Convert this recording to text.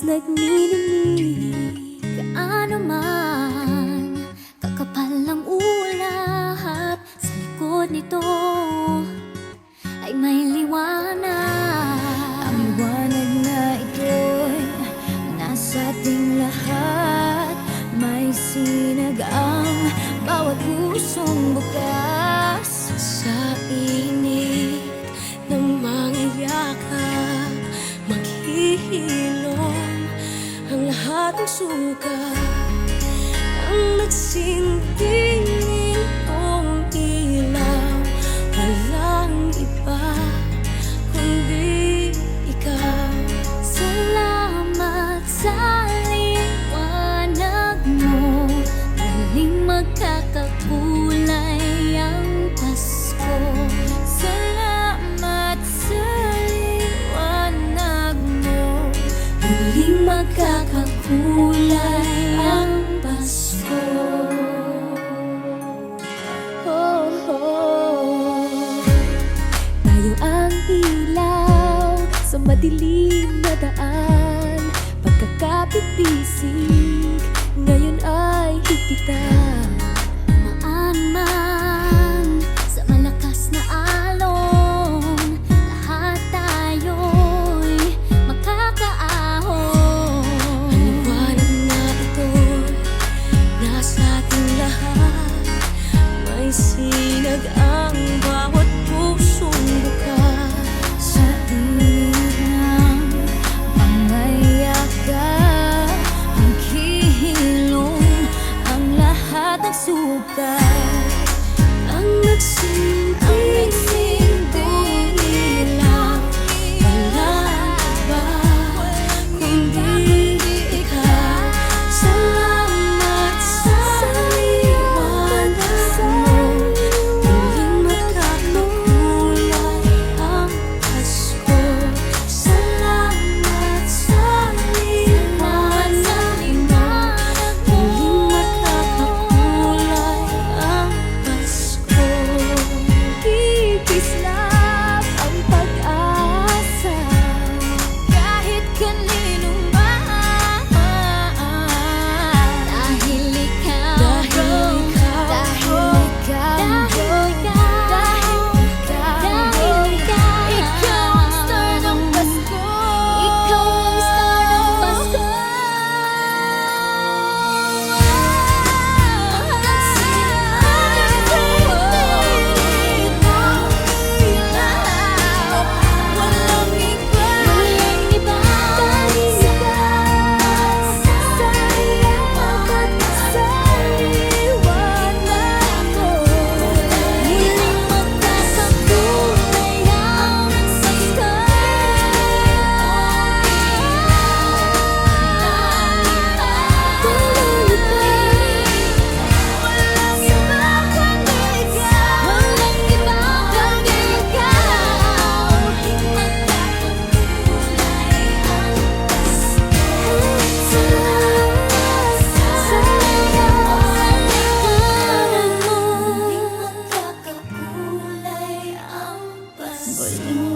Oras nagniningning, gaano man kakapal ang ulap, sa likod nito ay may liwanag. Ang liwanag na ito'y nasa ating lahat. May sinag ang bawat pusong bukas. Sa init ng mga yakap, maghihilom ang lahat ng sukat. Ang nagsinding nitong ilaw, walang iba kundi ikaw. Salamat sa liwanag mo, muling magkakakulay ang Pasko. Salamat sa liwanag mo, muling magkakakulay ang Pasko. Oh, oh. Tayo ang ilaw sa madilim na daan, pagkakapipisig ngayon ay higpitan. Maan man sa malakas na alon, lahat tayo'y makakaahon. Ang liwanag na ito'y nasa ating lahat. May sinag ang bawat pusong bukas. Sa init ng mga yakap, maghihilom ang lahat ng sukat. Ang nagsinding ilaw, walang iba kundi ikaw. Salamat sa liwanag mo, muling magkakakulay ang Pasko. Salamat sa liwanag mo, muling magkakakulay ang Pasko. Kikislap ang pag-asa kahit kanino man, dahil ikaw, dahil ikaw ang star ng Pasko. Ikaw ang star ng Pasko. Walang iba dahil ikaw sa liwanag mo, muling magkakakulay ang Pasko. Walang iba kundi ikaw, muling magkakakulay ang Pasko. Sa liwanag mo, muling magkakakulay ang Pasko.